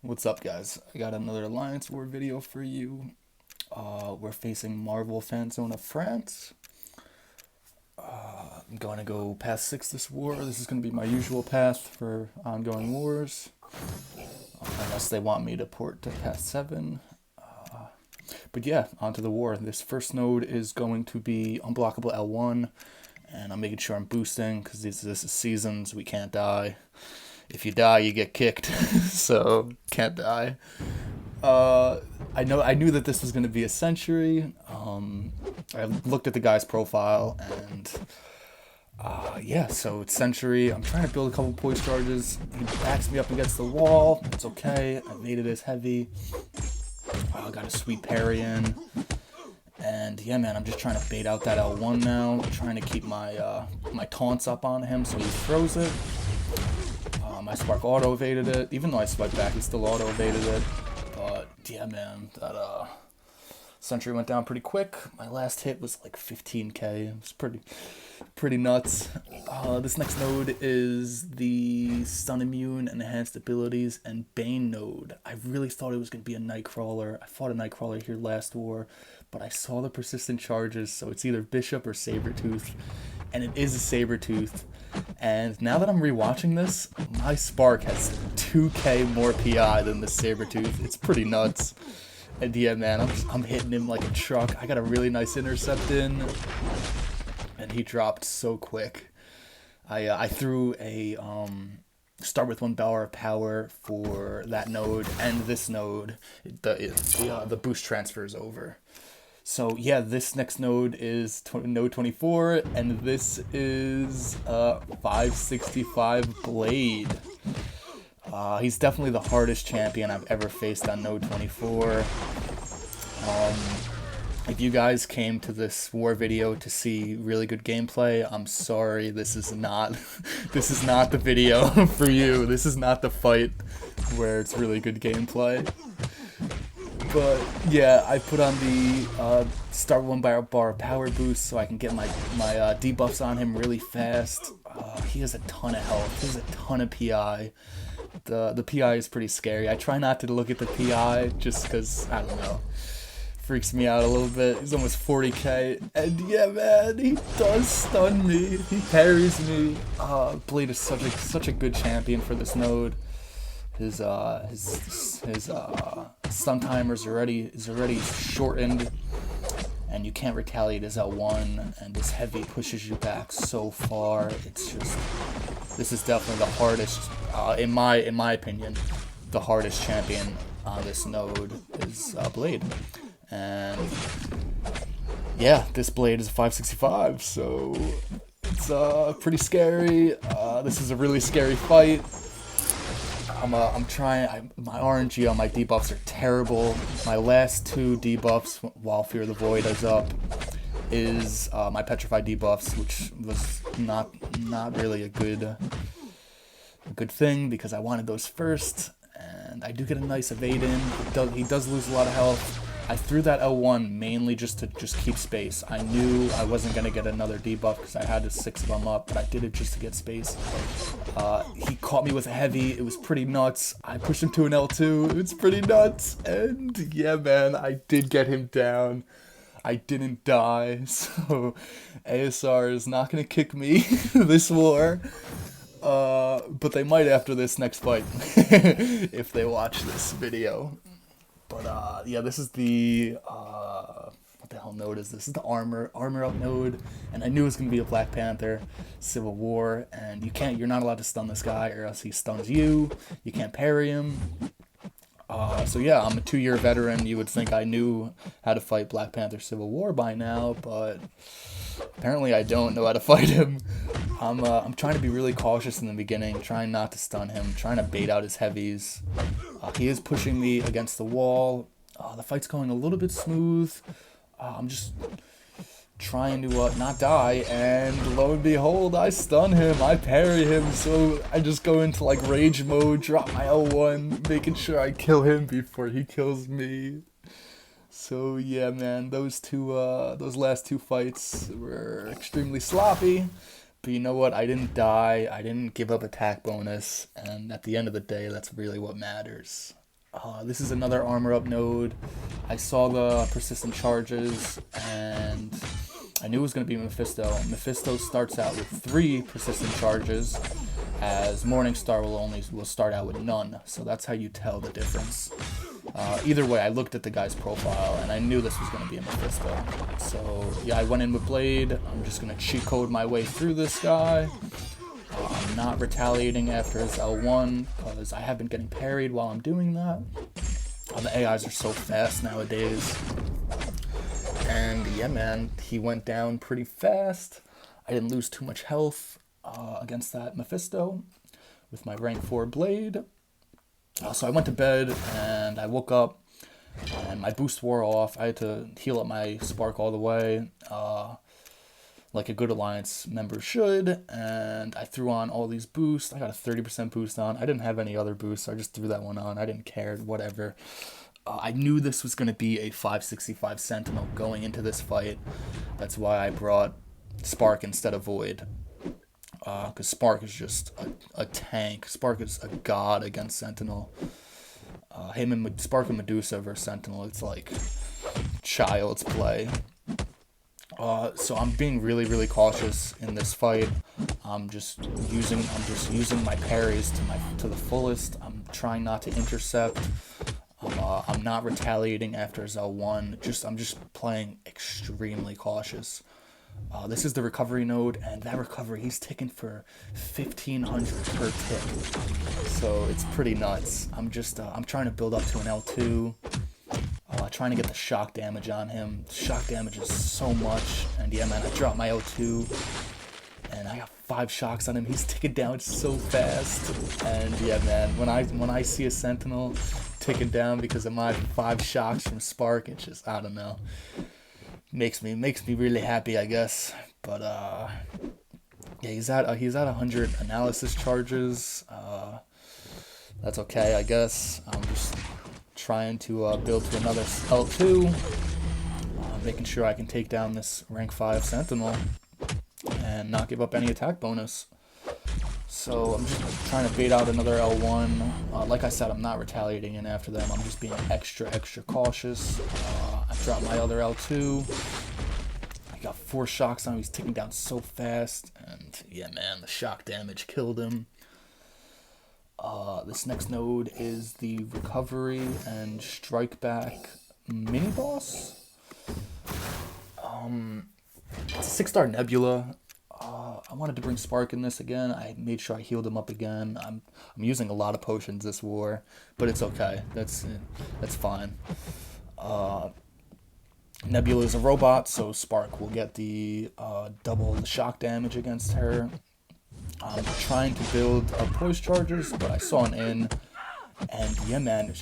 What's up, guys? I got another Alliance War video for you. We're facing Marvel Fanzone of France. I'm going to go past 6 this war. This is going to be my usual path for ongoing wars. Unless they want me to port to past 7. But yeah, onto the war. This first node is going to be unblockable L1. And I'm making sure I'm boosting because this is seasons. We can't die. If you die, you get kicked. So, can't die. I knew that this was going to be a century. I looked at the guy's profile, and yeah, so it's century. I'm trying to build a couple poise charges. He backs me up against the wall. It's okay. I made it as heavy. Got a sweet parry in. And yeah, man, I'm just trying to bait out that L1 now. I'm trying to keep my my taunts up on him so he throws it. My Spark auto evaded it. Even though I swiped back, he still auto evaded it. But yeah, man, that Sentry went down pretty quick. My last hit was like 15k. It was pretty nuts. This next node is the Stun Immune and Enhanced Abilities and Bane node. I really thought it was going to be a Nightcrawler. I fought a Nightcrawler here last war, but I saw the persistent charges, so it's either Bishop or Sabretooth. And it is a Sabretooth. And now that I'm rewatching this, my Spark has 2k more PI than the Sabretooth. It's pretty nuts. And yeah, man, I'm hitting him like a truck. I got a really nice intercept in, and he dropped so quick. I threw a start with 1 bar of power for that node and this node. The boost transfers over. So yeah, this next node is node 24, and this is 565 Blade. He's definitely the hardest champion I've ever faced on node 24. If you guys came to this war video to see really good gameplay, I'm sorry, this is not the video for you. This is not the fight where it's really good gameplay. But yeah, I put on the start 1 bar of power boost so I can get my debuffs on him really fast. He has a ton of health. He has a ton of PI. The PI is pretty scary. I try not to look at the PI just because, I don't know, freaks me out a little bit. He's almost 40k, and yeah, man, he does stun me. He parries me. Blade is such a good champion for this node. His stun timer is already shortened, and you can't retaliate his L1, and his heavy pushes you back so far. It's just, this is definitely the hardest, in my opinion, the hardest champion on this node is Blade. And yeah, this Blade is a 565, so it's pretty scary. This is a really scary fight. I'm trying. My RNG on my debuffs are terrible. My last 2 debuffs while Fear of the Void is up is my Petrified debuffs, which was not really a good thing because I wanted those first, and I do get a nice evade in. He does lose a lot of health. I threw that L1 mainly just to keep space. I knew I wasn't going to get another debuff because I had 6 of them up, but I did it just to get space. He caught me with a heavy. It was pretty nuts. I pushed him to an L2. It's pretty nuts. And yeah, man, I did get him down. I didn't die, so ASR is not going to kick me this war. But they might after this next fight if they watch this video. But yeah, this is the what the hell node is this? This is the armor up node, and I knew it was gonna be a Black Panther Civil War, and you're not allowed to stun this guy or else he stuns you. You can't parry him. So yeah, I'm a 2-year veteran. You would think I knew how to fight Black Panther Civil War by now, but apparently I don't know how to fight him. I'm trying to be really cautious in the beginning, trying not to stun him, trying to bait out his heavies. He is pushing me against the wall. The fight's going a little bit smooth. I'm just trying to not die, and lo and behold, I stun him, I parry him, so I just go into like rage mode, drop my L1, making sure I kill him before he kills me. So yeah, man, those last 2 fights were extremely sloppy. But you know what? I didn't die. I didn't give up attack bonus. And at the end of the day, that's really what matters. This is another armor up node. I saw the persistent charges, and I knew it was going to be Mephisto. Mephisto starts out with 3 persistent charges, as Morningstar will start out with none. So that's how you tell the difference. Either way, I looked at the guy's profile, and I knew this was going to be a Mephisto. So yeah, I went in with Blade. I'm just going to cheat code my way through this guy. I'm not retaliating after his L1, because I have been getting parried while I'm doing that. The AIs are so fast nowadays. And yeah, man, he went down pretty fast. I didn't lose too much health against that Mephisto with my rank 4 Blade. So I went to bed, and I woke up, and my boost wore off. I had to heal up my Spark all the way, like a good Alliance member should, and I threw on all these boosts. I got a 30% boost on. I didn't have any other boosts, so I just threw that one on. I didn't care, whatever. I knew this was going to be a 565 Sentinel going into this fight. That's why I brought Spark instead of Void. Because Spark is just a tank. Spark is a god against Sentinel. Spark and Medusa versus Sentinel, it's like child's play. So I'm being really, really cautious in this fight. I'm just using my parries to the fullest. I'm trying not to intercept. I'm not retaliating after L1. I'm just playing extremely cautious. This is the recovery node, and that recovery, he's ticking for 1,500 per tick. So it's pretty nuts. I'm trying to build up to an L2. Trying to get the shock damage on him. Shock damage is so much, and yeah, man, I dropped my L2, and I got 5 shocks on him. He's ticking down so fast, and yeah, man, when I see a Sentinel ticking down because of my 5 shocks from Spark, it's just, I don't know, makes me really happy, I guess. But yeah, he's at 100 analysis charges. That's okay, I guess. I'm just trying to build to another L2, making sure I can take down this rank 5 Sentinel and not give up any attack bonus. So I'm just trying to bait out another L1. Like I said, I'm not retaliating in after them. I'm just being extra cautious. I dropped my other L2. I got 4 shocks on him. He's ticking down so fast. And yeah, man, the shock damage killed him. This next node is the recovery and strike back mini boss. It's a 6-star Nebula. I wanted to bring Spark in this again. I made sure I healed him up again. I'm using a lot of potions this war, but it's okay. That's fine. Nebula is a robot, so Spark will get the double the shock damage against her. I'm trying to build up poise charges, but I saw an in, and yeah, man,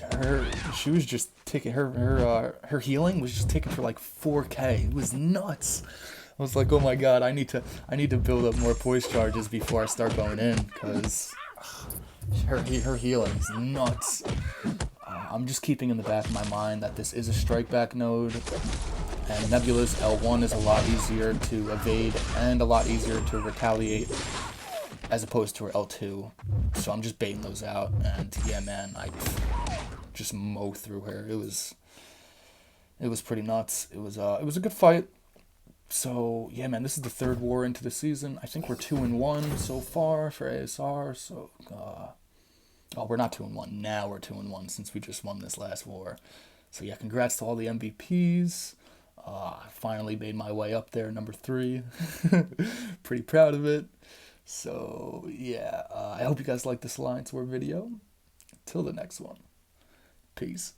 she was just taking her healing was just taking for like 4K. It was nuts. I was like, oh my god, I need to build up more poise charges before I start going in, because her healing is nuts. I'm just keeping in the back of my mind that this is a strike back node, and Nebula's L1 is a lot easier to evade and a lot easier to retaliate as opposed to her L2. So I'm just baiting those out, and yeah, man, I just mow through her. It was pretty nuts. It was a good fight. So yeah, man, this is the 3rd war into the season. I think we're 2-1 so far for ASR. So oh, we're not 2-1 now. We're 2-1 since we just won this last war. So yeah, congrats to all the MVPs. I finally made my way up there, number 3. Pretty proud of it. So yeah, I hope you guys like this Alliance War video. Till the next one. Peace.